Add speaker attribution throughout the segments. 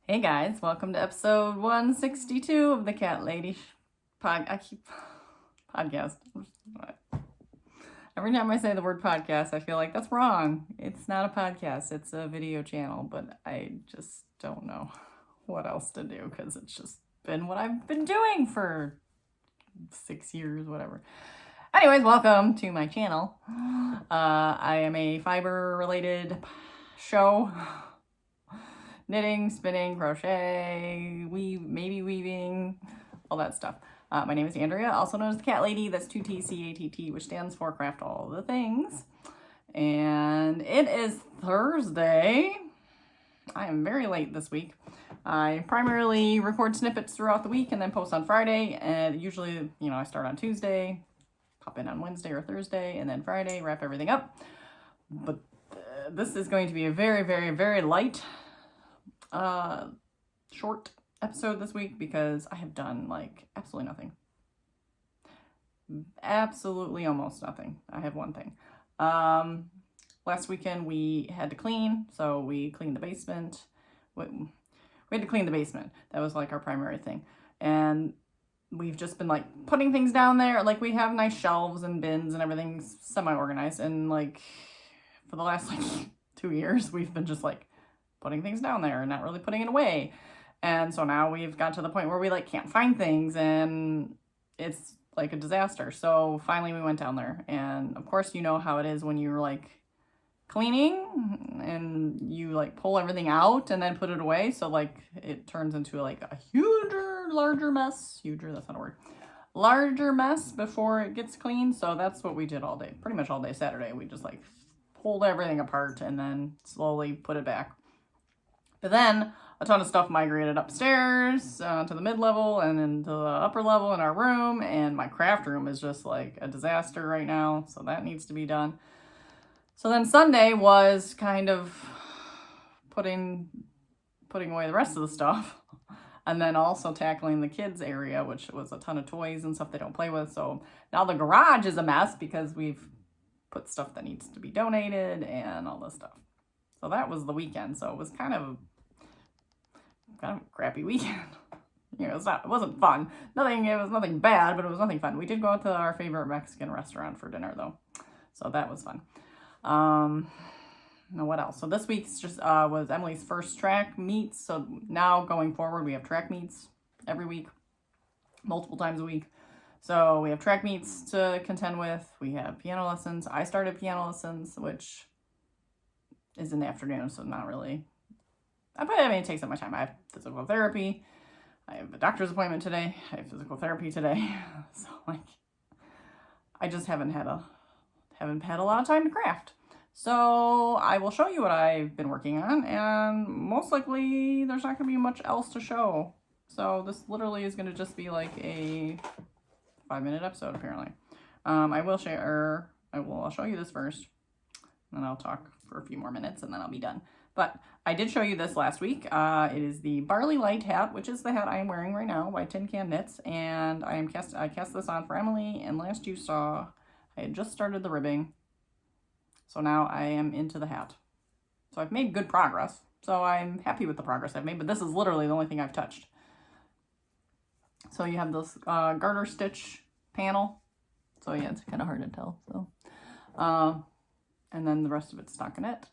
Speaker 1: Hey guys, welcome to episode 162 of the Cat Lady podcast. Every time I say the word podcast, I feel like that's wrong. It's not a podcast, it's a video channel, but I just don't know what else to do because it's just been what I've been doing for 6 years, whatever. Anyways, welcome to my channel. I am a fiber-related show. Knitting, spinning, crochet, maybe weaving, all that stuff. My name is Andrea, also known as the Cat Lady. That's 2TCATT, which stands for Craft All the Things. And it is Thursday. I am very late this week. I primarily record snippets throughout the week and then post on Friday. And usually, I start on Tuesday, pop in on Wednesday or Thursday, and then Friday, wrap everything up. But this is going to be a very, very, very light short episode this week because I have done absolutely nothing. Absolutely almost nothing. I have one thing. Last weekend we had to clean, so we cleaned the basement. We had to clean the basement. That was our primary thing. And we've just been putting things down there. We have nice shelves and bins and everything semi-organized. And for the last 2 years, we've been just putting things down there and not really putting it away. And so now we've got to the point where we can't find things and it's a disaster. So finally we went down there, and of course you know how it is when you're cleaning and you pull everything out and then put it away. So it turns into a larger mess. That's not a word. Larger mess before it gets clean. So that's what we did all day, pretty much all day Saturday. We just pulled everything apart and then slowly put it back. But then a ton of stuff migrated upstairs to the mid-level and into the upper level in our room. And my craft room is just a disaster right now. So that needs to be done. So then Sunday was kind of putting away the rest of the stuff. And then also tackling the kids area, which was a ton of toys and stuff they don't play with. So now the garage is a mess because we've put stuff that needs to be donated and all this stuff. So that was the weekend. So it was kind of a crappy weekend. It wasn't fun. It was nothing bad, but it was nothing fun. We did go out to our favorite Mexican restaurant for dinner though. So that was fun. Now what else? So this week's just was Emily's first track meets. So now going forward, we have track meets every week, multiple times a week. So we have track meets to contend with. We have piano lessons. I started piano lessons, which is in the afternoon, so not really. It takes up my time. I have physical therapy. I have a doctor's appointment today. I have physical therapy today. So I just haven't had a lot of time to craft. So I will show you what I've been working on, and most likely there's not going to be much else to show. So this literally is going to just be a 5-minute episode apparently. I'll show you this first, and then I'll talk for a few more minutes, and then I'll be done. But I did show you this last week. It is the Barley light hat, which is the hat I am wearing right now by TinCanKnits, and I cast this on for Emily, and last you saw I had just started the ribbing. So now I am into the hat. So I've made good progress. So I'm happy with the progress I've made, but this is literally the only thing I've touched. So you have this garter stitch panel. So yeah, it's kind of hard to tell. So, and then the rest of it's stockinette.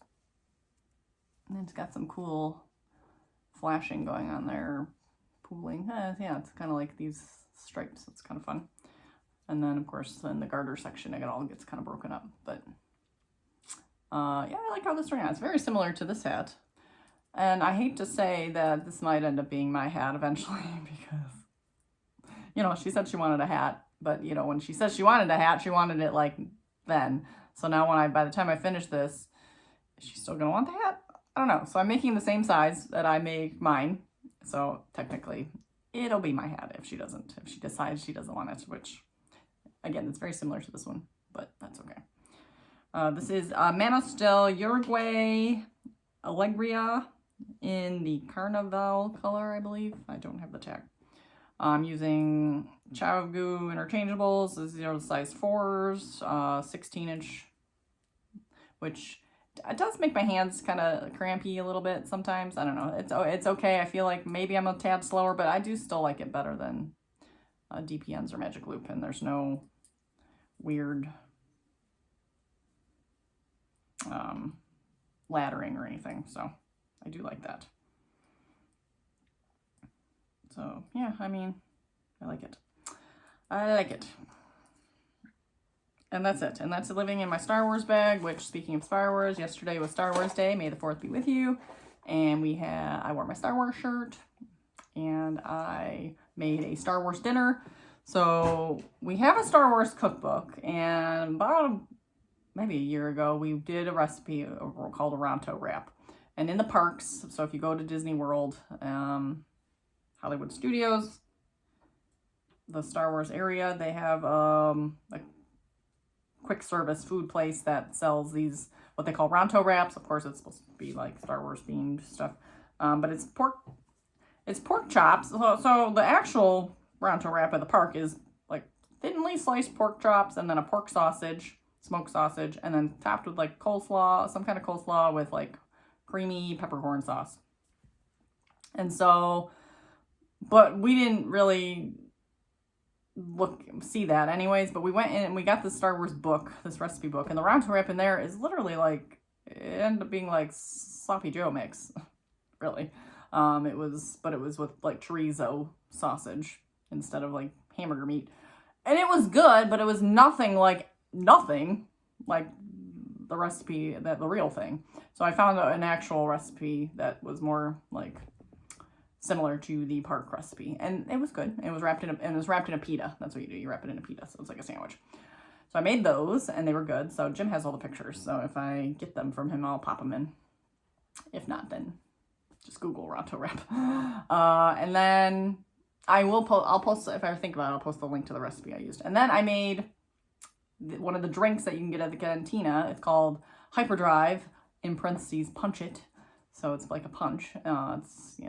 Speaker 1: And it's got some cool flashing going on there, pooling. Yeah, it's kind of like these stripes. It's kind of fun. And then, of course, in the garter section, it all gets kind of broken up. But, yeah, I like how this turned out. It's very similar to this hat. And I hate to say that this might end up being my hat eventually because, she said she wanted a hat. But, when she says she wanted a hat, she wanted it, then. So now by the time I finish this, is she still going to want the hat? I don't know. So I'm making the same size that I make mine. So technically it'll be my hat if she decides she doesn't want it, which again, it's very similar to this one, but that's okay. This is Manos del Uruguay Algeria in the Carnaval color, I believe. I don't have the tag. I'm using Goo interchangeables, 0 size 4s, 16-inch, which it does make my hands kind of crampy a little bit sometimes. I don't know. It's okay. I feel like maybe I'm a tad slower, but I do still like it better than DPNs or Magic Loop, and there's no weird laddering or anything, so I do like that. So yeah, I mean, I like it. I like it. And that's it. And that's living in my Star Wars bag, which, speaking of Star Wars, yesterday was Star Wars Day. May the 4th be with you. And I wore my Star Wars shirt, and I made a Star Wars dinner. So we have a Star Wars cookbook, and about maybe a year ago, we did a recipe called a Ronto wrap. And in the parks, so if you go to Disney World, Hollywood Studios, the Star Wars area, they have a quick service food place that sells these, what they call Ronto wraps. Of course, it's supposed to be like Star Wars themed stuff, but it's pork chops. So the actual Ronto wrap at the park is like thinly sliced pork chops, and then a pork sausage, smoked sausage, and then topped with like coleslaw, some kind of coleslaw with like creamy peppercorn sauce. And so, but we didn't really see that anyways, but we went in and we got this Star Wars book, this recipe book, and the Ronto wrap in there is literally like, it ended up being like sloppy Joe mix, really. It was with like chorizo sausage instead of like hamburger meat, and it was good, but it was nothing like the recipe, the real thing. So I found an actual recipe that was more like similar to the park recipe, and it was good. It was wrapped in a pita. That's what you do. You wrap it in a pita, so it's like a sandwich. So I made those, and they were good. So Jim has all the pictures. So if I get them from him, I'll pop them in. If not, then just Google Ronto wrap. And then I'll post, if I think about it, I'll post the link to the recipe I used. And then I made one of the drinks that you can get at the cantina. It's called Hyperdrive, in parentheses, Punch It. So it's like a punch. It's,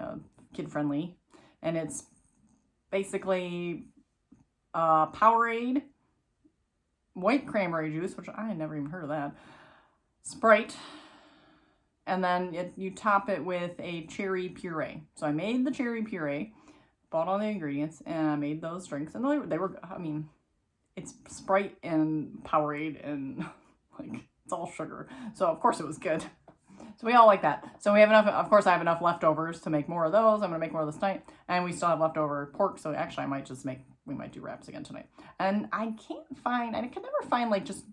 Speaker 1: kid-friendly, and it's basically Powerade, white cranberry juice, which I had never even heard of that, Sprite, and then you top it with a cherry puree. So I made the cherry puree, bought all the ingredients, and I made those drinks, and they were, I mean, it's Sprite and Powerade, and like, it's all sugar, so of course it was good. So we all like that. So we have enough, of course I have enough leftovers to make more of those. I'm going to make more of this night. And we still have leftover pork. So actually we might do wraps again tonight. And I can never find like just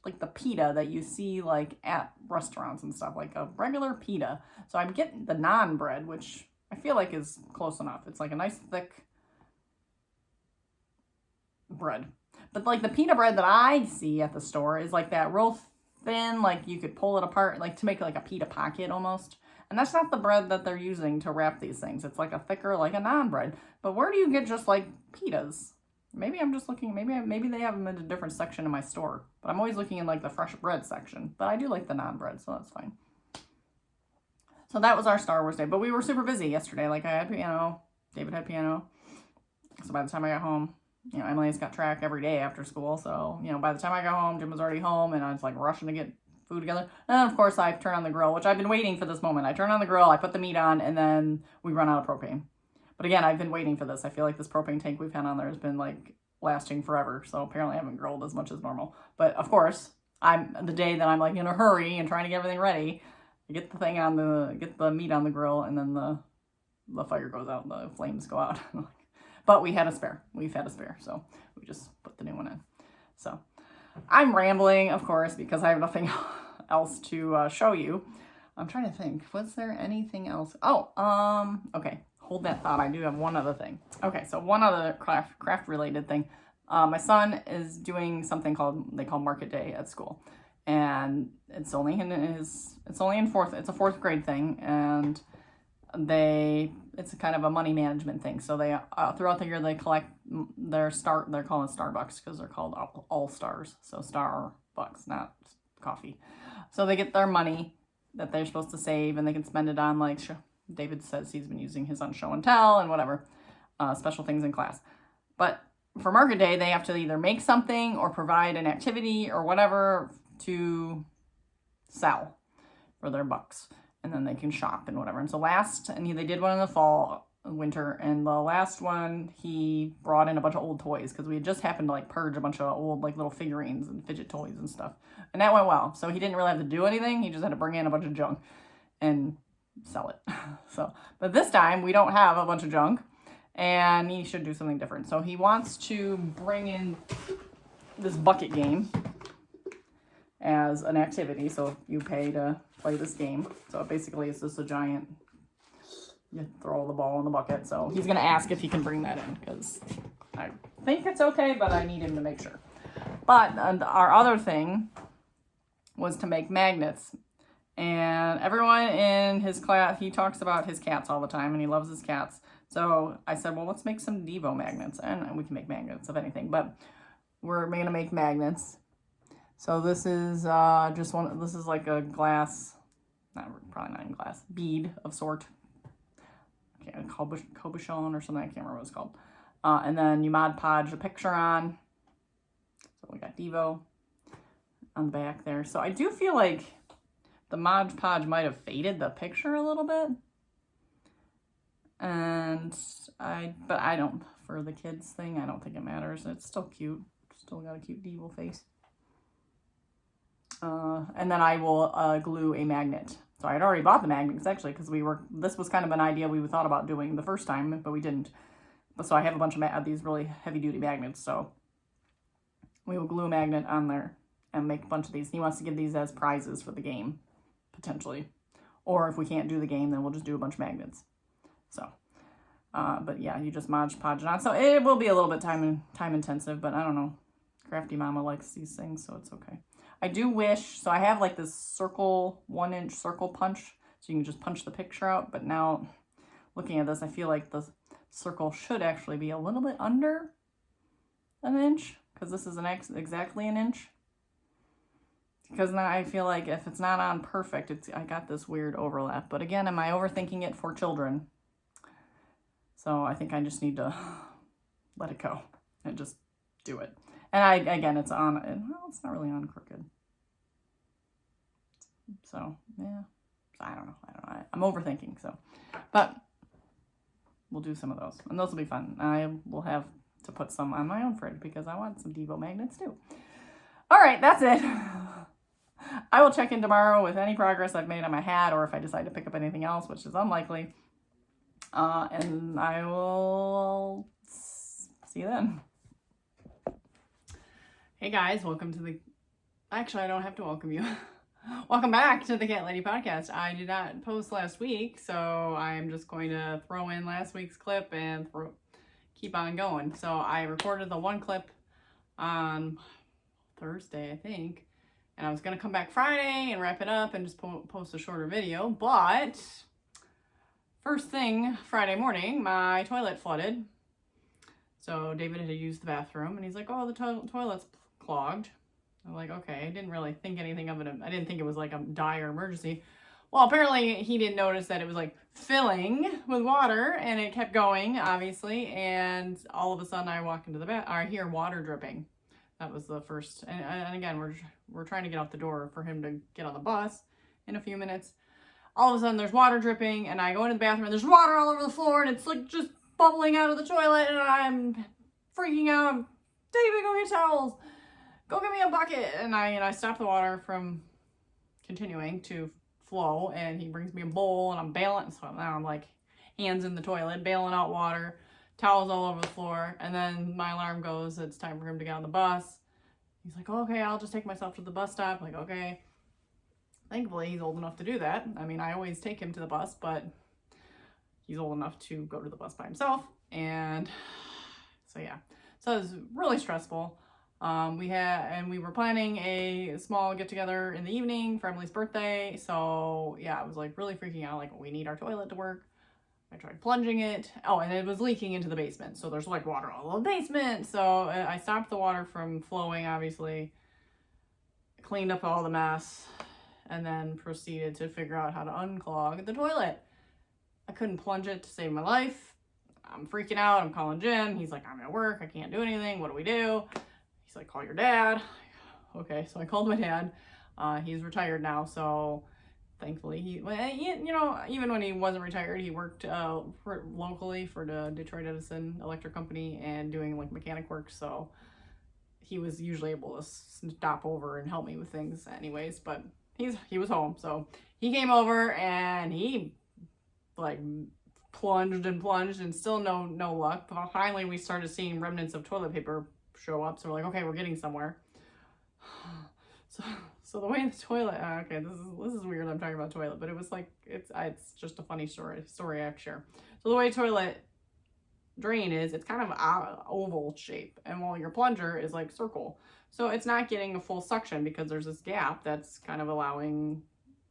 Speaker 1: like the pita that you see like at restaurants and stuff, like a regular pita. So I'm getting the naan bread, which I feel like is close enough. It's like a nice thick bread. But like the pita bread that I see at the store is like that real thin, like you could pull it apart, like to make like a pita pocket almost. And that's not the bread that they're using to wrap these things. It's like a thicker, like a naan bread. But where do you get just like pitas? Maybe I'm just looking, maybe they have them in a different section in my store. But I'm always looking in like the fresh bread section. But I do like the naan bread, so that's fine. So that was our Star Wars day. But we were super busy yesterday. Like I had piano, David had piano. So by the time I got home, Emily's got track every day after school. So, by the time I got home, Jim was already home, and I was like rushing to get food together. And then of course I turn on the grill, which I've been waiting for this moment. I turn on the grill, I put the meat on, and then we run out of propane. But again, I've been waiting for this. I feel like this propane tank we've had on there has been like lasting forever. So apparently I haven't grilled as much as normal. But of course, the day that I'm like in a hurry and trying to get everything ready, I get the meat on the grill, and then the fire goes out and the flames go out. But we had a spare. We've had a spare, so we just put the new one in. So I'm rambling, of course, because I have nothing else to show you. I'm trying to think. Was there anything else? Oh, okay. Hold that thought. I do have one other thing. Okay, so one other craft related thing. My son is doing something they call Market Day at school, and it's only in fourth grade thing, and it's kind of a money management thing. So they throughout the year they collect they're calling it Starbucks because they're called All Stars. So Starbucks, not coffee. So they get their money that they're supposed to save, and they can spend it on, like David says he's been using his on show and tell and whatever, special things in class. But for Market Day, they have to either make something or provide an activity or whatever to sell. for their bucks. And then they can shop and whatever. And so they did one in the fall, winter, and the last one, he brought in a bunch of old toys because we had just happened to like purge a bunch of old like little figurines and fidget toys and stuff. And that went well. So he didn't really have to do anything. He just had to bring in a bunch of junk and sell it. So, but this time we don't have a bunch of junk and he should do something different. So he wants to bring in this bucket game as an activity. So you pay to play this game. So basically it's just a giant, you throw the ball in the bucket. So he's going to ask if he can bring that in because I think it's okay, but I need him to make sure. But our other thing was to make magnets. And everyone in his class, he talks about his cats all the time and he loves his cats. So I said, well, let's make some Devo magnets. And we can make magnets of anything, but we're going to make magnets. So this is this is like a glass, probably not in glass, bead of sort. I can't call cabochon or something. I can't remember what it's called. And then you Mod Podge a picture on. So we got Devo on the back there. So I do feel like the Mod Podge might have faded the picture a little bit. But I don't, for the kids thing, I don't think it matters. It's still cute. Still got a cute Devo face. And then I will glue a magnet. So I had already bought the magnets actually because this was kind of an idea we thought about doing the first time, but we didn't. So I have a bunch of these really heavy duty magnets. So we will glue a magnet on there and make a bunch of these. He wants to give these as prizes for the game, potentially. Or if we can't do the game, then we'll just do a bunch of magnets. So, but yeah, you just Mod Podge it on. So it will be a little bit time intensive, but I don't know. Crafty Mama likes these things, so it's okay. I do wish, so I have like this circle, 1-inch circle punch, so you can just punch the picture out. But now looking at this, I feel like the circle should actually be a little bit under an inch because this is exactly an inch. Because now I feel like if it's not on perfect, I got this weird overlap. But again, am I overthinking it for children? So I think I just need to let it go and just do it. And again, it's on, well, it's not really on crooked. So, yeah. I don't know. I'm overthinking, so. But we'll do some of those. And those will be fun. I will have to put some on my own fridge because I want some Devo magnets too. All right, that's it. I will check in tomorrow with any progress I've made on my hat or if I decide to pick up anything else, which is unlikely. And I will see you then. Hey guys, welcome to actually I don't have to welcome you. Welcome back to the Cat Lady Podcast. I did not post last week, so I'm just going to throw in last week's clip and keep on going. So I recorded the one clip on Thursday, I think, and I was going to come back Friday and wrap it up and just post a shorter video, but first thing Friday morning, my toilet flooded. So David had used the bathroom and he's like, oh, the toilet's clogged. I'm like, okay, I didn't really think anything of it. I didn't think it was like a dire emergency. Well, apparently he didn't notice that it was like filling with water and it kept going, obviously. And all of a sudden I walk into the bath, I hear water dripping. That was the first. And again, we're trying to get out the door for him to get on the bus in a few minutes. All of a sudden there's water dripping and I go into the bathroom and there's water all over the floor and it's like just bubbling out of the toilet and I'm freaking out. David, go get towels. Go get me a bucket. And I stop the water from continuing to flow and he brings me a bowl and I'm bailing. So now I'm like hands in the toilet, bailing out water, towels all over the floor. And then my alarm goes, it's time for him to get on the bus. He's like, oh, okay, I'll just take myself to the bus stop. I'm like, okay. Thankfully, he's old enough to do that. I mean, I always take him to the bus, but he's old enough to go to the bus by himself. And so, yeah. So it was really stressful. We were planning a small get-together in the evening for Emily's birthday. So, yeah, I was, like, really freaking out. Like, we need our toilet to work. I tried plunging it. Oh, and it was leaking into the basement. So there's, like, water all over the basement. So I stopped the water from flowing, obviously. Cleaned up all the mess. And then proceeded to figure out how to unclog the toilet. I couldn't plunge it to save my life. I'm freaking out. I'm calling Jim. He's like, I'm at work. I can't do anything. What do we do? He's like, call your dad. Okay, so I called my dad. He's retired now, so thankfully. He, you know, even when he wasn't retired, he worked locally for the Detroit Edison Electric Company and doing like mechanic work. So he was usually able to stop over and help me with things anyways. But he was home, so he came over and he like plunged and still no luck. But finally, we started seeing remnants of toilet paper show up. So we're like, okay, we're getting somewhere. So the way the toilet, okay, this is weird. I'm talking about toilet, but it was like it's just a funny story I have to share. So the way toilet drain is, it's kind of oval shape, and while your plunger is like circle, so it's not getting a full suction because there's this gap that's kind of allowing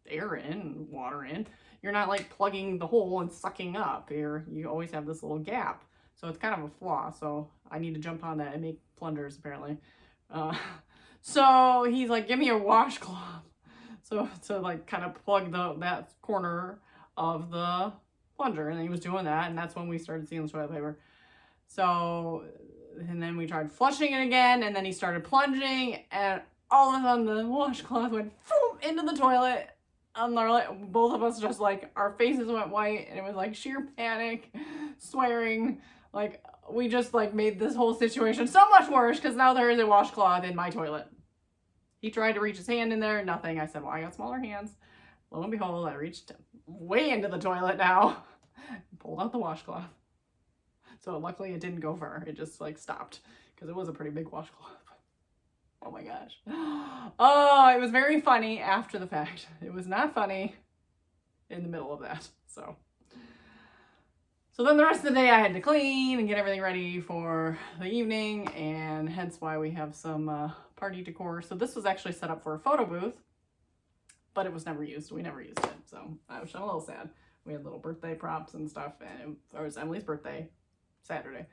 Speaker 1: air in, water in. You're not like plugging the hole and sucking up. You always have this little gap, so it's kind of a flaw. So I need to jump on that and make plungers apparently. So he's like, give me a washcloth. So to like kind of plug that corner of the plunger, and he was doing that, and that's when we started seeing the toilet paper. So, and then we tried flushing it again, and then he started plunging, and all of a sudden the washcloth went boom, into the toilet. And both of us just like, our faces went white, and it was like sheer panic, swearing, like we just like made this whole situation so much worse because now there is a washcloth in my toilet. He tried to reach his hand in there, nothing. I said, well, I got smaller hands. Lo and behold, I reached way into the toilet now and pulled out the washcloth. So luckily it didn't go far. It just like stopped because it was a pretty big washcloth. Oh my gosh. Oh, it was very funny after the fact. It was not funny in the middle of that. So then the rest of the day I had to clean and get everything ready for the evening, and hence why we have some party decor. So this was actually set up for a photo booth, but it was never used. We never used it. So I'm a little sad. We had little birthday props and stuff, and it was Emily's birthday Saturday.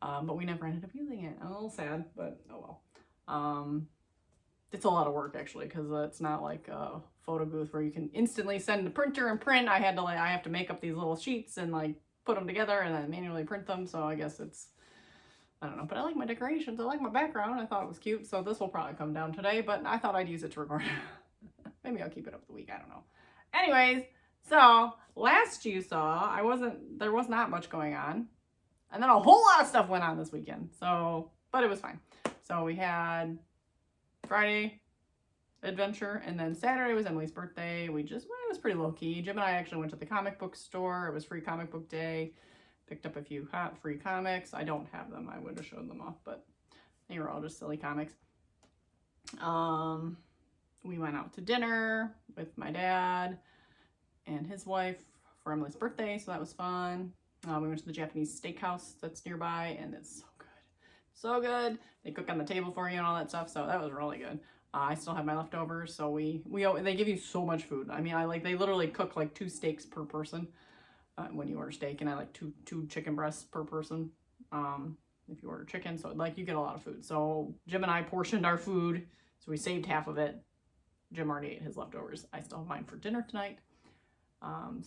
Speaker 1: But we never ended up using it. I'm a little sad, but oh well. It's a lot of work actually, because it's not like a photo booth where you can instantly send the printer and print. I have to make up these little sheets and like put them together and then manually print them. So I guess it's, I don't know, but I like my decorations. I like my background. I thought it was cute. So this will probably come down today, but I thought I'd use it to record. Maybe I'll keep it up the week. I don't know. Anyways, so last you saw, there was not much going on. And then a whole lot of stuff went on this weekend. So, but it was fine. So we had Friday adventure, and then Saturday was Emily's birthday. It was pretty low key. Jim and I actually went to the comic book store. It was free comic book day. Picked up a few free comics. I don't have them. I would have showed them off, but they were all just silly comics. We went out to dinner with my dad and his wife for Emily's birthday, so that was fun. We went to the Japanese steakhouse that's nearby, and it's so good. So good. They cook on the table for you and all that stuff, so that was really good. I still have my leftovers, so they give you so much food. I mean, they literally cook like 2 steaks per person when you order steak, and I like two chicken breasts per person if you order chicken. So like you get a lot of food. So Jim and I portioned our food, so we saved half of it. Jim already ate his leftovers. I still have mine for dinner tonight. And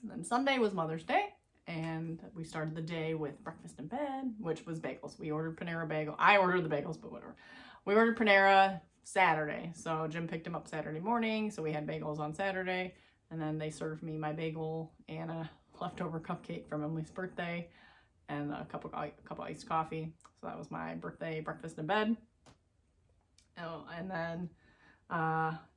Speaker 1: then Sunday was Mother's Day, and we started the day with breakfast in bed, which was bagels. We ordered Panera bagel. I ordered the bagels, but whatever. We ordered Panera Saturday, so Jim picked him up Saturday morning, so we had bagels on Saturday, and then they served me my bagel and a leftover cupcake from Emily's birthday, and a cup of iced coffee. So that was my birthday breakfast in bed. Oh, and then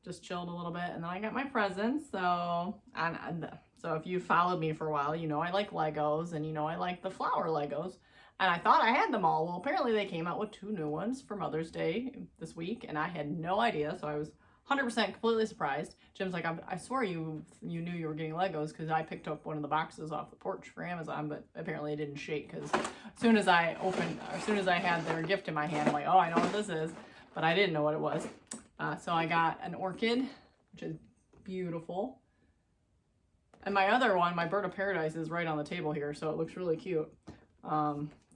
Speaker 1: just chilled a little bit, and then I got my presents. So if you followed me for a while, you know I like Legos, and you know I like the flower Legos. And I thought I had them all. Well, apparently they came out with 2 new ones for Mother's Day this week, and I had no idea, so I was 100% completely surprised. Jim's like, I swear you knew you were getting Legos, because I picked up one of the boxes off the porch for Amazon, but apparently it didn't shake, because as soon as I had their gift in my hand, I'm like, oh, I know what this is, but I didn't know what it was. So I got an orchid, which is beautiful. And my other one, my bird of paradise, is right on the table here, so it looks really cute.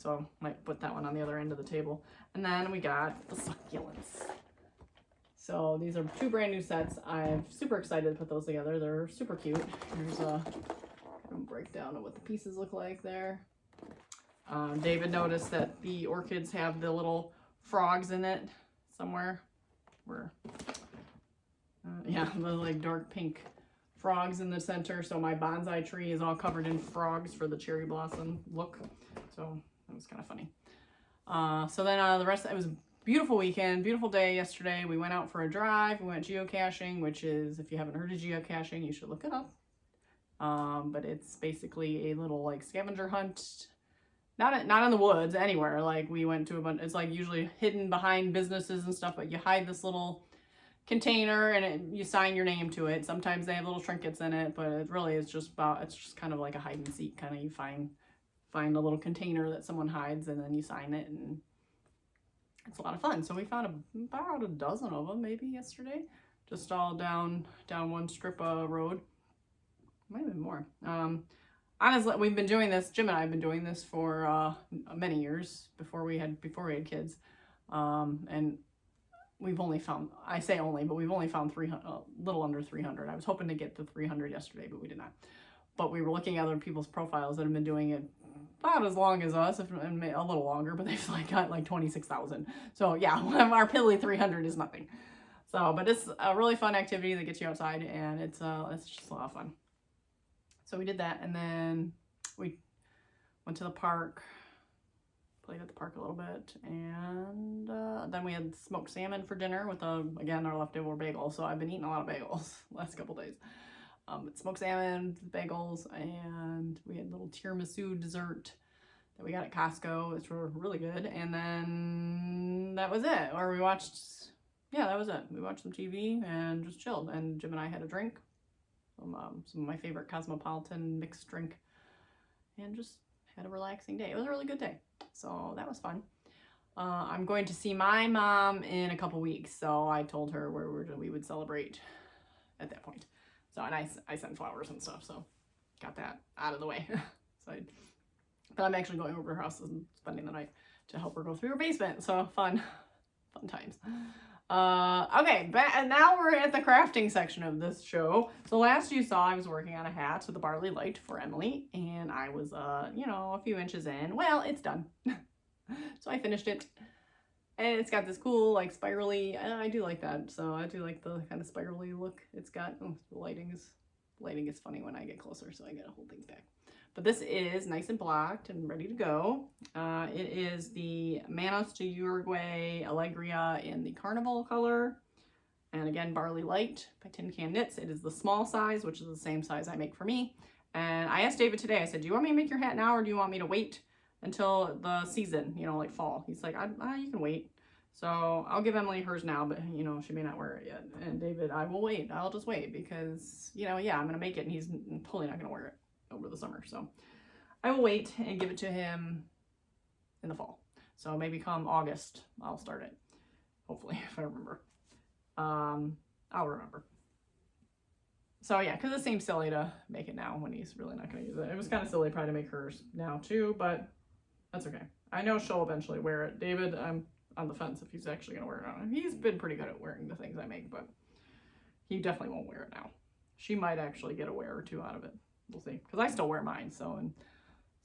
Speaker 1: So I might put that one on the other end of the table. And then we got the succulents. So these are 2 brand new sets. I'm super excited to put those together. They're super cute. Here's a breakdown of what the pieces look like there. David noticed that the orchids have the little frogs in it somewhere. Yeah, the like dark pink frogs in the center. So my bonsai tree is all covered in frogs for the cherry blossom look. So that was kind of funny. So then the rest, it was a beautiful weekend, beautiful day yesterday. We went out for a drive. We went geocaching, which is, if you haven't heard of geocaching, you should look it up. But it's basically a little like scavenger hunt. Not in the woods, anywhere. Like we went to a bunch, it's like usually hidden behind businesses and stuff, but you hide this little container and you sign your name to it. Sometimes they have little trinkets in it, but it really is just about, it's just kind of like a hide and seek kind of. You find a little container that someone hides and then you sign it, and it's a lot of fun. So we found about a dozen of them maybe yesterday, just all down one strip of road. Might have been more. Honestly, we've been doing this, Jim and I have been doing this for many years before we had kids. And we've only found, I say only, but we've only found 300, a little under 300. I was hoping to get to 300 yesterday, but we did not. But we were looking at other people's profiles that have been doing it about as long as us, if a little longer, but they've like got like 26,000. So yeah, our piddly 300 is nothing. So, but it's a really fun activity that gets you outside, and it's just a lot of fun. So we did that, and then we went to the park, played at the park a little bit, and then we had smoked salmon for dinner with, again, our leftover bagels. So I've been eating a lot of bagels the last couple days. Smoked salmon, bagels, and we had a little tiramisu dessert that we got at Costco, which were really good. And then that was it. Or we watched, yeah, that was it. We watched some TV and just chilled. And Jim and I had a drink. Some of my favorite Cosmopolitan mixed drink, and just had a relaxing day. It was a really good day, so that was fun. I'm going to see my mom in a couple weeks, so I told her we would celebrate at that point. So, and I sent flowers and stuff, so got that out of the way. But I'm actually going over to her house and spending the night to help her go through her basement. So fun times. Okay, and now we're at the crafting section of this show. So last you saw, I was working on a hat with the Barley light for Emily, and I was, a few inches in. Well, it's done. So I finished it, and it's got this cool, like, spirally, I do like that. So I do like the kind of spirally look it's got. Oh, the lighting is funny when I get closer, so I gotta hold things back. But this is nice and blocked and ready to go. It is the Manos to Uruguay Algeria in the Carnaval color. And again, Barley Light by TinCanKnits. It is the small size, which is the same size I make for me. And I asked David today, I said, do you want me to make your hat now, or do you want me to wait until the season, like fall? He's like, you can wait. So I'll give Emily hers now, but she may not wear it yet. And David, I will wait. I'll just wait because, I'm going to make it and he's totally not going to wear it over the summer. So I will wait and give it to him in the fall. So maybe come August, I'll start it. Hopefully, if I remember. I'll remember. So yeah, because it seems silly to make it now when he's really not going to use it. It was kind of silly probably to make hers now too, but that's okay. I know she'll eventually wear it. David, I'm on the fence if he's actually going to wear it on. He's been pretty good at wearing the things I make, but he definitely won't wear it now. She might actually get a wear or two out of it. We'll see, because I still wear mine. So, and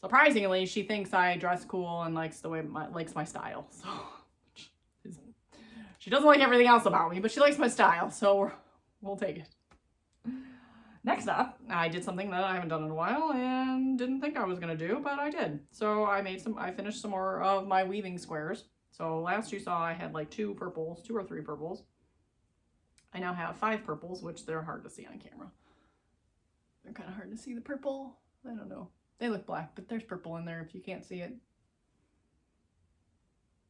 Speaker 1: surprisingly, she thinks I dress cool and likes my style. So she doesn't like everything else about me, but she likes my style. So we'll take it. Next up, I did something that I haven't done in a while and didn't think I was gonna do, but I did. So I finished some more of my weaving squares. So last you saw I had like 2 or 3 purples. I now have 5 purples, which they're hard to see on camera. They're kind of hard to see the purple. I don't know. They look black, but there's purple in there if you can't see it.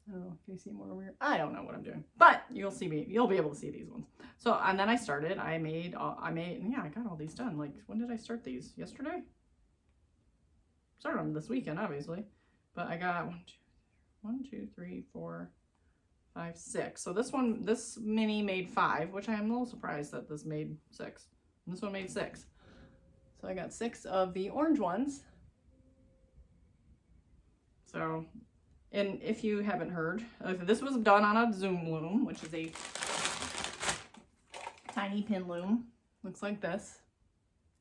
Speaker 1: I don't know if you see more over here. I don't know what I'm doing, but you'll be able to see these ones. So, and then I started, I got all these done. Like, when did I start these? Yesterday? Started them this weekend, obviously. But I got 1, 2, 3, 4, 5, 6. So this mini made 5, which I'm a little surprised that this made 6. And this one made 6. So I got 6 of the orange ones. So, and if you haven't heard, this was done on a Zoom loom, which is a tiny pin loom. Looks like this.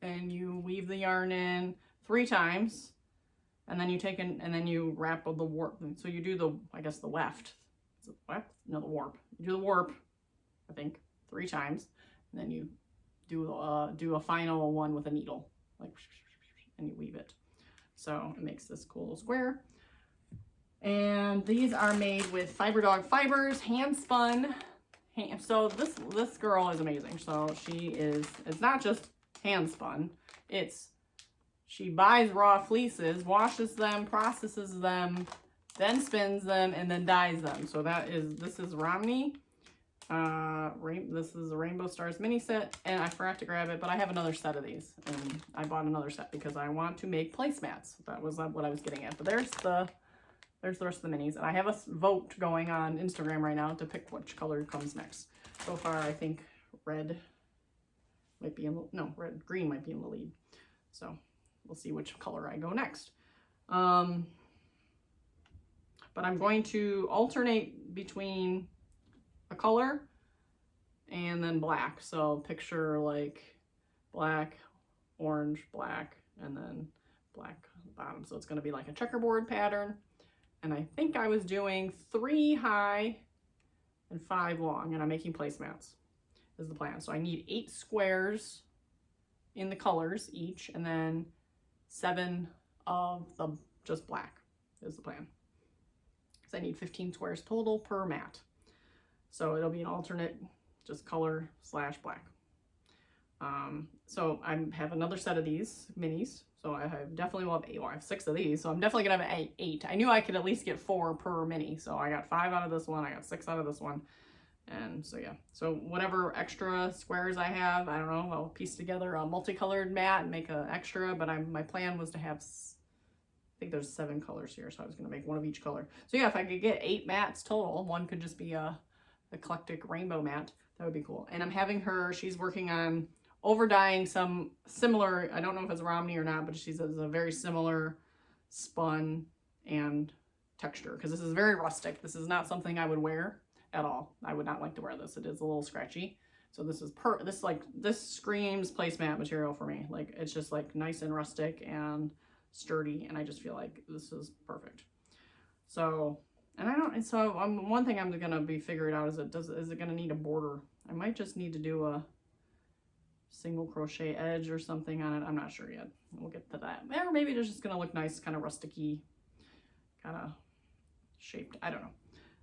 Speaker 1: And you weave the yarn in 3 times, and then you and then you wrap the warp. So you do the weft. Is it weft? No, the warp. You do the warp, I think, 3 times. And then you do a final one with a needle, like, and you weave it. So it makes this cool little square. And these are made with Fiber Dog fibers, hand spun. So this girl is amazing. So it's not just hand spun. She buys raw fleeces, washes them, processes them, then spins them, and then dyes them. So this is Romney. This is a Rainbow Stars mini set, and I forgot to grab it, but I have another set of these, and I bought another set because I want to make placemats. That was what I was getting at. But there's the rest of the minis, and I have a vote going on Instagram right now to pick which color comes next. So far, I think red might be green might be in the lead. So we'll see which color I go next. But I'm going to alternate between a color and then black. So picture like black, orange, black, and then black on the bottom. So it's going to be like a checkerboard pattern. And I think I was doing 3 high and 5 long, and I'm making placemats is the plan. So I need 8 squares in the colors each, and then 7 of the just black is the plan. Because I need 15 squares total per mat. So it'll be an alternate, just color / black. So I have another set of these minis. So I definitely will have 8. Well, I have 6 of these, so I'm definitely gonna have 8. I knew I could at least get 4 per mini. So I got 5 out of this one, I got 6 out of this one. And so yeah, so whatever extra squares I have, I don't know, I'll piece together a multicolored mat and make an extra, but my plan was to have, I think there's 7 colors here, so I was gonna make one of each color. So yeah, if I could get 8 mats total, one could just be a eclectic rainbow mat, that would be cool. And I'm having she's working on over dyeing some similar, I don't know if it's Romney or not, but she says a very similar spun and texture, because this is very rustic. This is not something I would wear at all. I would not like to wear this. It is a little scratchy. So this screams placemat material for me. Like, it's just like nice and rustic and sturdy, and I just feel like this is perfect. So, one thing I'm gonna be figuring out is it gonna need a border? I might just need to do a single crochet edge or something on it. I'm not sure yet. We'll get to that. Or maybe it's just gonna look nice, kind of rusticy, kind of shaped. I don't know.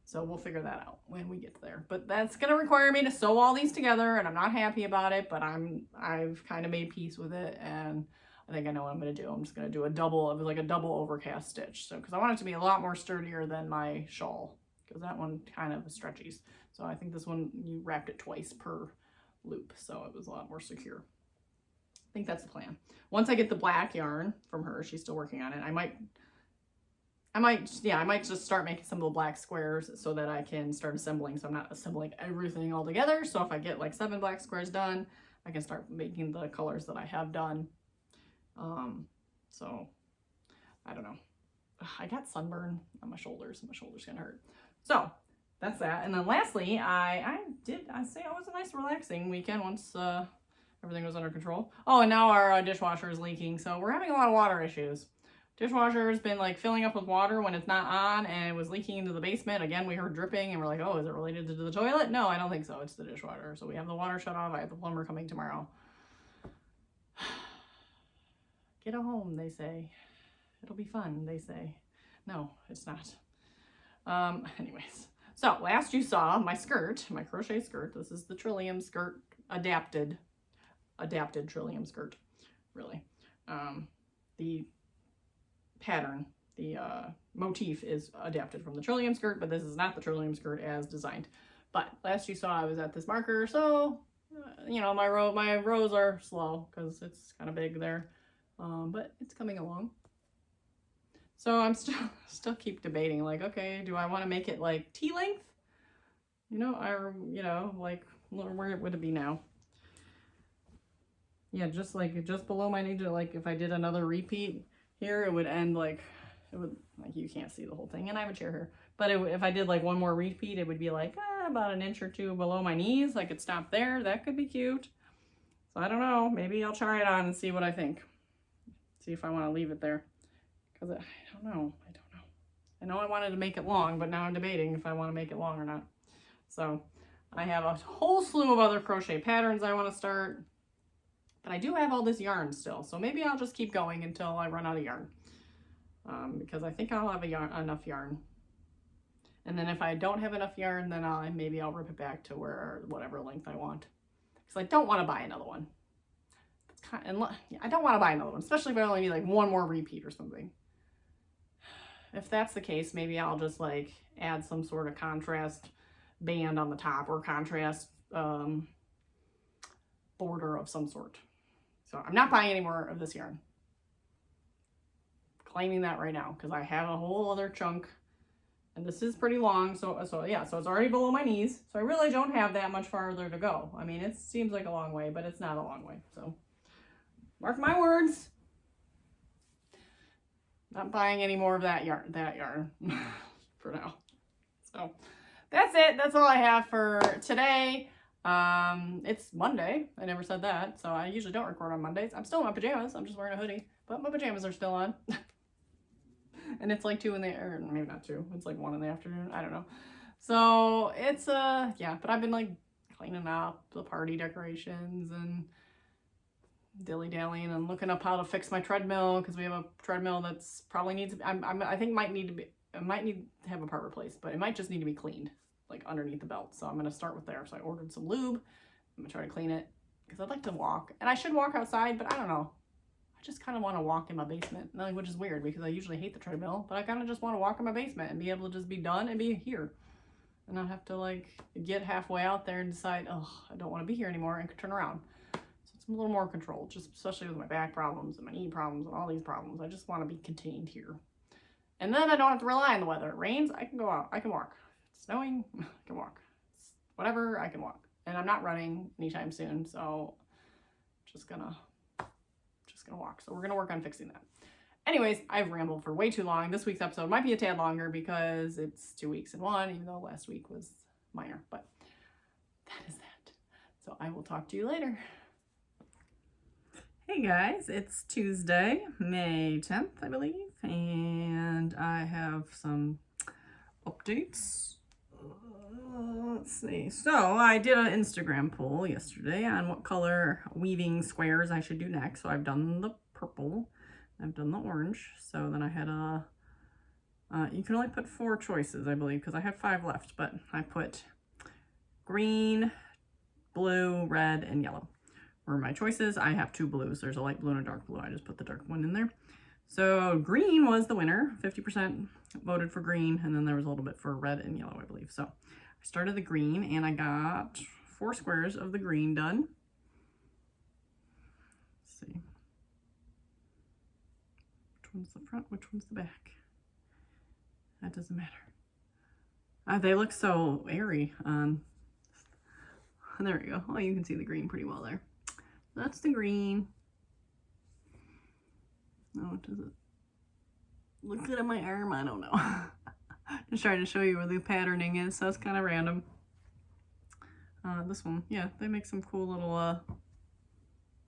Speaker 1: So we'll figure that out when we get there. But that's gonna require me to sew all these together, and I'm not happy about it, but I've kind of made peace with it, and I think I know what I'm gonna do. I'm just gonna do a double overcast stitch. So, because I want it to be a lot more sturdier than my shawl, because that one kind of stretches. So I think this one, you wrapped it twice per loop, so it was a lot more secure. I think that's the plan. Once I get the black yarn from her, she's still working on it, I might just start making some of the black squares so that I can start assembling, so I'm not assembling everything all together. So if I get like 7 black squares done, I can start making the colors that I have done. So I don't know. I got sunburn on my shoulders. My shoulder's gonna hurt. So that's that. And then lastly, I say it was a nice relaxing weekend once everything was under control. Oh, and now our dishwasher is leaking, so we're having a lot of water issues. Dishwasher has been like filling up with water when it's not on, and it was leaking into the basement. Again, we heard dripping, and we're like, oh, is it related to the toilet? No, I don't think so. It's the dishwasher. So we have the water shut off. I have the plumber coming tomorrow. Get a home, they say. It'll be fun, they say. No, it's not. Anyways. So last you saw my skirt, my crochet skirt. This is the Trillium skirt, adapted Trillium skirt, really. The pattern, the motif is adapted from the Trillium skirt, but this is not the Trillium skirt as designed. But last you saw I was at this marker, so my rows are slow because it's kind of big there, but it's coming along. So I'm still keep debating, like, okay, do I want to make it like T length? Like, where would it be now? Yeah, just below my knee, like if I did another repeat here, it would end like, you can't see the whole thing, and I have a chair here. But if I did like one more repeat, it would be like about an inch or 2 below my knees. I could stop there. That could be cute. So I don't know. Maybe I'll try it on and see what I think. See if I want to leave it there. Because I don't know. I know I wanted to make it long, but now I'm debating if I want to make it long or not. So I have a whole slew of other crochet patterns I want to start. But I do have all this yarn still, so maybe I'll just keep going until I run out of yarn. Because I think I'll have enough yarn. And then if I don't have enough yarn, then maybe I'll rip it back to whatever length I want. Because I don't want to buy another one. I don't want to buy another one, especially if I only need like one more repeat or something. If that's the case, maybe I'll just like add some sort of contrast band on the top or contrast border of some sort. So I'm not buying any more of this yarn. Claiming that right now because I have a whole other chunk. And this is pretty long, so yeah, so it's already below my knees. So I really don't have that much farther to go. I mean, it seems like a long way, but it's not a long way. So mark my words. Not buying any more of that yarn for now. So that's it. That's all I have for today. It's Monday. I never said that, so I usually don't record on Mondays. I'm still in my pajamas. I'm just wearing a hoodie, but my pajamas are still on. And it's like 2 in the, or maybe not 2, it's like 1 in the afternoon, I don't know. So it's, yeah, but I've been like cleaning up the party decorations and dilly-dallying and looking up how to fix my treadmill, because we have a treadmill that's probably needs, I think might need to have a part replaced, but it might just need to be cleaned, like underneath the belt. So I'm going to start with there. So I ordered some lube. I'm going to try to clean it, because I'd like to walk, and I should walk outside, but I don't know. I just kind of want to walk in my basement, which is weird because I usually hate the treadmill, but I kind of just want to walk in my basement and be able to just be done and be here and not have to like get halfway out there and decide, oh, I don't want to be here anymore, and turn around. So it's a little more controlled, just especially with my back problems and my knee problems and all these problems. I just want to be contained here. And then I don't have to rely on the weather. It rains, I can go out, I can walk. It's snowing, I can walk. It's whatever, I can walk. And I'm not running anytime soon, so just gonna walk. So we're gonna work on fixing that. Anyways, I've rambled for way too long. This week's episode might be a tad longer because it's 2 weeks in one, even though last week was minor, but that is that. So I will talk to you later. Hey guys, it's Tuesday, May 10th, I believe, and I have some updates. Let's see. So I did an Instagram poll yesterday on what color weaving squares I should do next. So I've done the purple, I've done the orange. So then I had you can only put 4 choices, I believe, because I have 5 left, but I put green, blue, red, and yellow were my choices. I have 2 blues. There's a light blue and a dark blue. I just put the dark one in there. So green was the winner. 50% voted for green, and then there was a little bit for red and yellow, I believe. So I started the green, and I got 4 squares of the green done. Let's see. Which one's the front? Which one's the back? That doesn't matter. They look so airy. There we go. Oh, you can see the green pretty well there. That's the green. Oh, does it look good on my arm? I don't know. Just trying to show you where the patterning is, so it's kind of random. This one, yeah, they make some cool little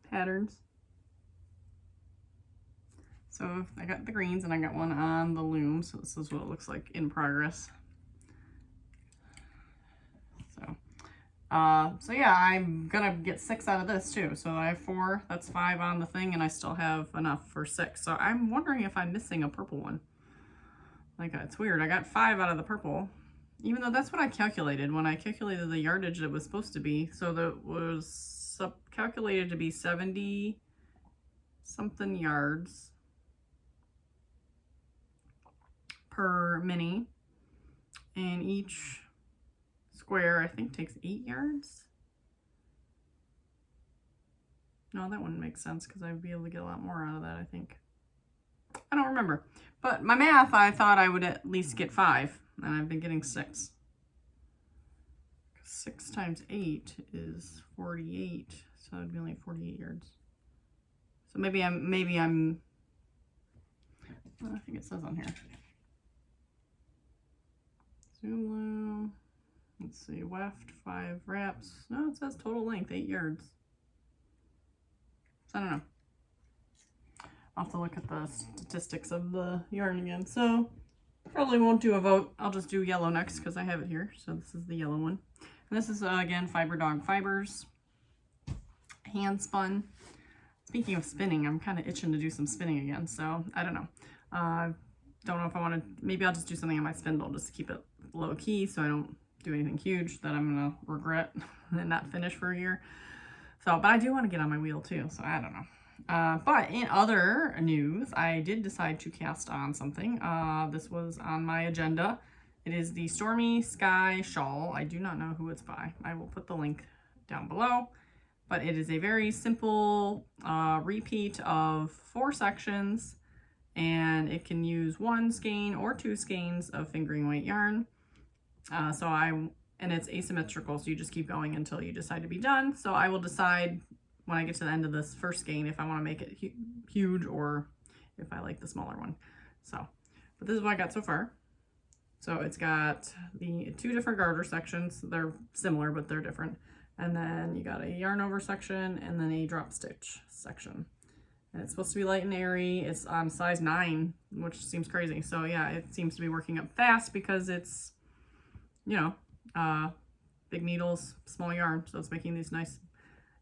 Speaker 1: patterns. So I got the greens and I got one on the loom, so this is what it looks like in progress. So yeah, I'm gonna get 6 out of this too. So I have 4, that's 5 on the thing, and I still have enough for 6. So I'm wondering if I'm missing a purple one. Like, it's weird. I got 5 out of the purple, even though that's what I calculated when I calculated the yardage that was supposed to be. So that was calculated to be 70 something yards per mini, and each square I think takes 8 yards. No, that wouldn't make sense because I'd be able to get a lot more out of that, I think. I don't remember. But my math, I thought I would at least get 5, and I've been getting 6. 6 times 8 is 48, so it'd be only 48 yards. So maybe I'm I think it says on here. Zoom loom. Let's see, weft, 5 wraps. No, it says total length, 8 yards. So I don't know. I'll have to look at the statistics of the yarn again. So probably won't do a vote. I'll just do yellow next because I have it here. So this is the yellow one. And this is, again, Fiber Dog Fibers. Hand spun. Speaking of spinning, I'm kind of itching to do some spinning again, so I don't know. Don't know if I want to, maybe I'll just do something on my spindle just to keep it low key so I don't do anything huge that I'm going to regret and not finish for a year. So, but I do want to get on my wheel too, so I don't know. But in other news, I did decide to cast on something. This was on my agenda. It is the Stormy Sky Shawl. I do not know who it's by. I will put the link down below. But it is a very simple repeat of 4 sections, and it can use 1 skein or 2 skeins of fingering weight yarn. And it's asymmetrical, so you just keep going until you decide to be done. So I will decide when I get to the end of this first skein if I want to make it huge or if I like the smaller one. So, but this is what I got so far. So it's got the 2 different garter sections. They're similar, but they're different. And then you got a yarn over section and then a drop stitch section. And it's supposed to be light and airy. It's on size 9, which seems crazy. So yeah, it seems to be working up fast because it's, you know, big needles, small yarn. So it's making these nice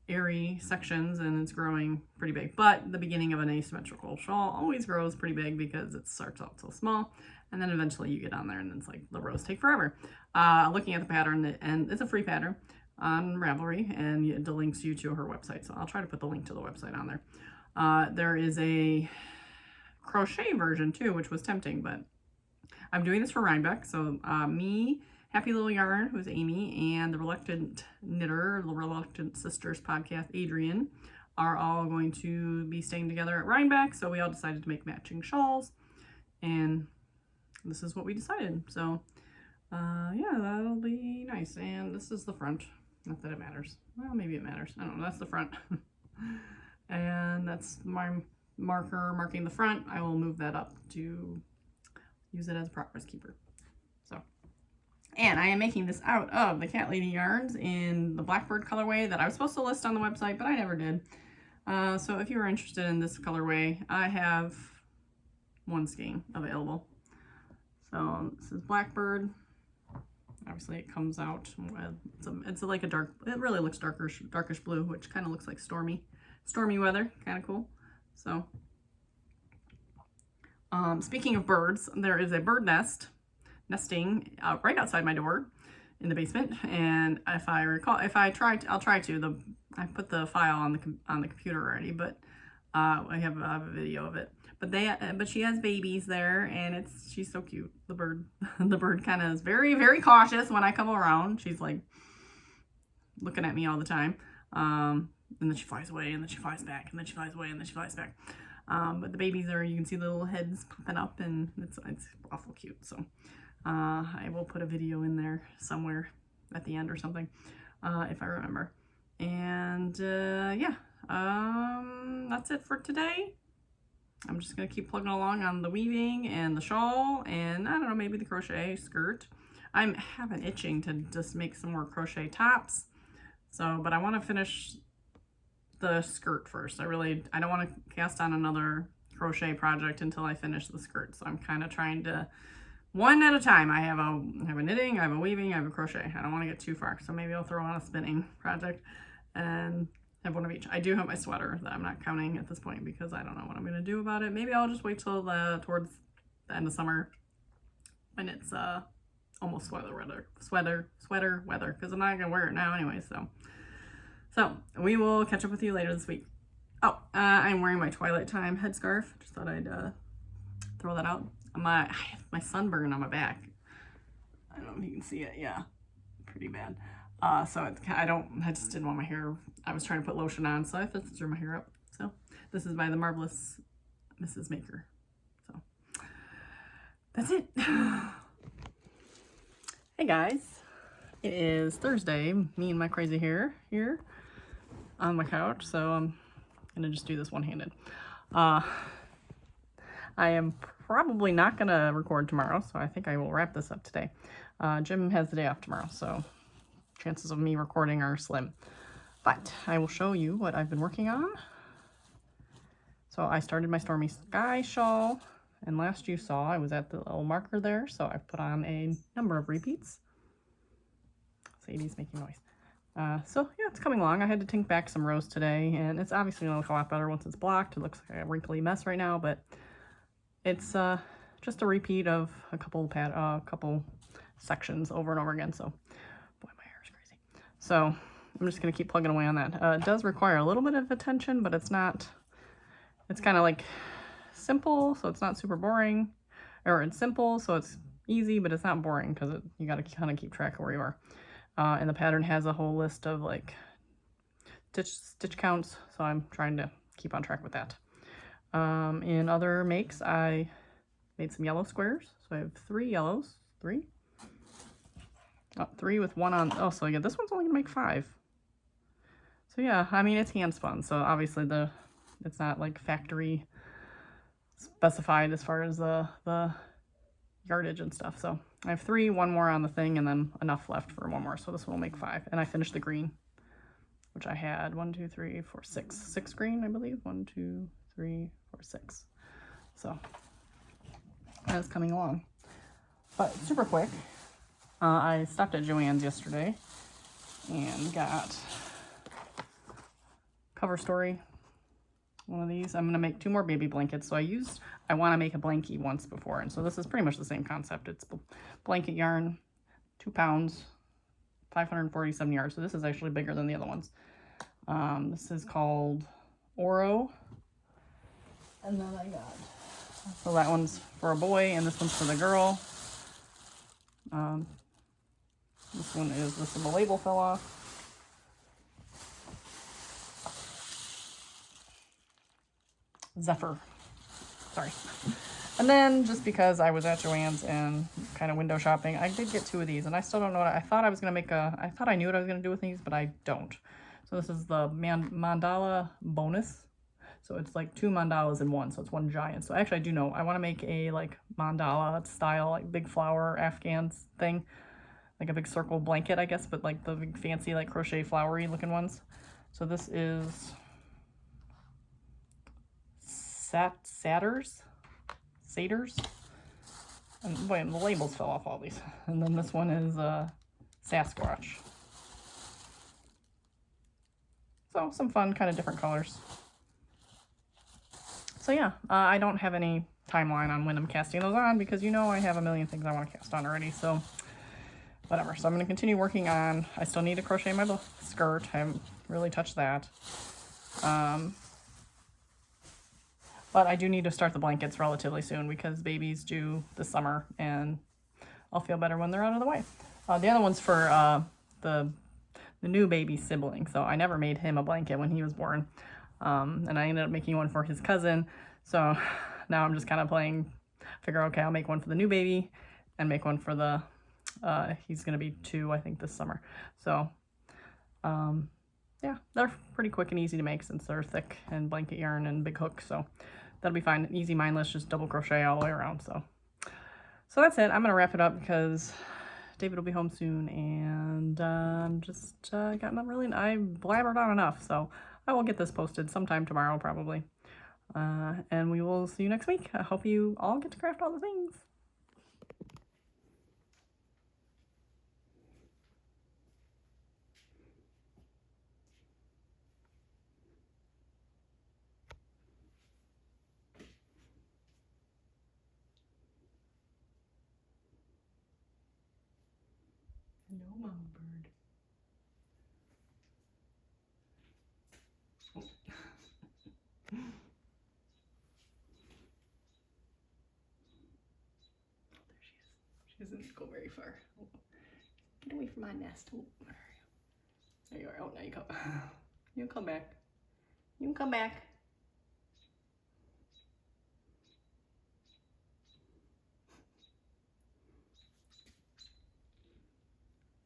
Speaker 1: airy sections and it's growing pretty big. But the beginning of an asymmetrical shawl always grows pretty big because it starts out so small. And then eventually you get on there and it's like the rows take forever. Looking at the pattern, and it's a free pattern on Ravelry, and it links you to her website. So I'll try to put the link to the website on there. There is a crochet version too, which was tempting, but I'm doing this for Rhinebeck. So me, Happy Little Yarn, who's Amy, and the Reluctant Knitter, the Reluctant Sisters podcast, Adrian, are all going to be staying together at Rhinebeck. So we all decided to make matching shawls, and this is what we decided. So yeah, that'll be nice. And this is the front. Not that it matters. Well, maybe it matters. I don't know. That's the front. And that's my marker marking the front. I will move that up to use it as a progress keeper. So, and I am making this out of the Cat Lady yarns in the Blackbird colorway that I was supposed to list on the website, but I never did. So if you're interested in this colorway, I have 1 skein available. So this is Blackbird. Obviously it comes out with, it's like a dark, it really looks darkish blue, which kind of looks like stormy weather, kind of cool. So speaking of birds, there is a bird nesting right outside my door in the basement, and if I recall, I'll try to, I put the file on the computer already, but I have a video of it. But she has babies there, and she's so cute. The bird, the bird kind of is very, very cautious when I come around. She's like looking at me all the time. And then she flies away, and then she flies back, and then she flies away, and then she flies back. But the babies you can see the little heads popping up, and it's awful cute. So I will put a video in there somewhere at the end or something, if I remember. And yeah, that's it for today. I'm just going to keep plugging along on the weaving and the shawl and, I don't know, maybe the crochet skirt. I have an itching to just make some more crochet tops. So, but I want to finish the skirt first. I don't want to cast on another crochet project until I finish the skirt. So I'm kind of trying to, one at a time. I have a knitting, I have a weaving, I have a crochet. I don't want to get too far. So maybe I'll throw on a spinning project and have one of each. I do have my sweater that I'm not counting at this point because I don't know what I'm going to do about it. Maybe I'll just wait till towards the end of summer when it's almost sweater weather, because I'm not going to wear it now anyway. So we will catch up with you later this week. Oh, I'm wearing my Twilight Time headscarf. Just thought I'd throw that out. I have my sunburn on my back. I don't know if you can see it. Yeah, pretty bad. So I just didn't want my hair, I was trying to put lotion on, so I thought to throw my hair up. So this is by the Marvelous Mrs. Maker. So that's it. Hey guys, it is Thursday, me and my crazy hair here on my couch. So I'm gonna just do this one-handed. I am probably not gonna record tomorrow, so I think I will wrap this up today. Jim has the day off tomorrow, so chances of me recording are slim, but I will show you what I've been working on. So I started my Stormy Sky shawl, and last you saw I was at the little marker there, so I've put on a number of repeats. Sadie's making noise. So yeah, it's coming along. I had to tink back some rows today, and it's obviously gonna look a lot better once it's blocked. It looks like a wrinkly mess right now, but it's just a repeat of a couple sections over and over again. So, boy, my hair is crazy. So I'm just gonna keep plugging away on that. It does require a little bit of attention, but it's not. It's kind of like simple, so it's not super boring, or it's simple, so it's easy, but it's not boring because you got to kind of keep track of where you are. And the pattern has a whole list of like stitch counts, so I'm trying to keep on track with that. In other makes, I made some yellow squares, so I have 3 yellows, 3 with 1 on. Oh, so yeah, this one's only gonna make 5. So yeah, I mean, it's hand spun, so obviously it's not like factory specified as far as the yardage and stuff. So I have 3, 1 more on the thing, and then enough left for 1 more. So this one will make 5. And I finished the green, which I had 1, 2, 3, 4, 6 green, I believe. 1, 2, 3, 4, 6. So that's coming along. But super quick. I stopped at Joann's yesterday and got Cover Story. One of these. I'm going to make 2 more baby blankets. So I want to make a blankie once before. And so this is pretty much the same concept. It's blanket yarn, 2 pounds, 547 yards. So this is actually bigger than the other ones. This is called Oro. And then I got, so that one's for a boy and this one's for the girl. This one is, the label fell off. Zeyphr. Sorry. And then just because I was at Joann's and kind of window shopping, I did get 2 of these, and I still don't know what I thought I was going to make I thought I knew what I was going to do with these, but I don't. So this is the Mandala bonus. So it's like 2 mandalas in one, so it's 1 giant. So actually I do know, I want to make a like mandala style, like big flower Afghan thing, like a big circle blanket, I guess, but like the big fancy like crochet flowery looking ones. So this is Satyrs. And boy, the labels fell off all these. And then this one is Sasquatch. So some fun, kind of different colors. So yeah, I don't have any timeline on when I'm casting those on because you know I have a million things I want to cast on already. So whatever. So I'm going to continue working on. I still need to crochet my skirt. I haven't really touched that. But I do need to start the blankets relatively soon because baby's due this summer and I'll feel better when they're out of the way. The other one's for the new baby sibling. So I never made him a blanket when he was born. And I ended up making one for his cousin. So now I'm just kind of figure, okay, I'll make one for the new baby and make one for the, he's going to be 2, I think, this summer. So, yeah, they're pretty quick and easy to make since they're thick and blanket yarn and big hook. So that'll be fine. Easy, mindless, just double crochet all the way around. So that's it. I'm going to wrap it up because David will be home soon and just got not really, I blabbered on enough. So I will get this posted sometime tomorrow probably. And we will see you next week. I hope you all get to craft all the things. Hello, mama bird. Oh. There she is. She doesn't go very far. Oh. Get away from my nest. Oh. There you are. Oh, now you come. You can come back. You can come back.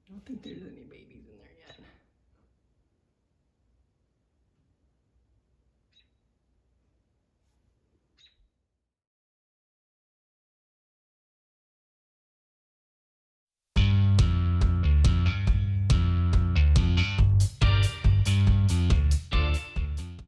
Speaker 1: I don't think there's any babies.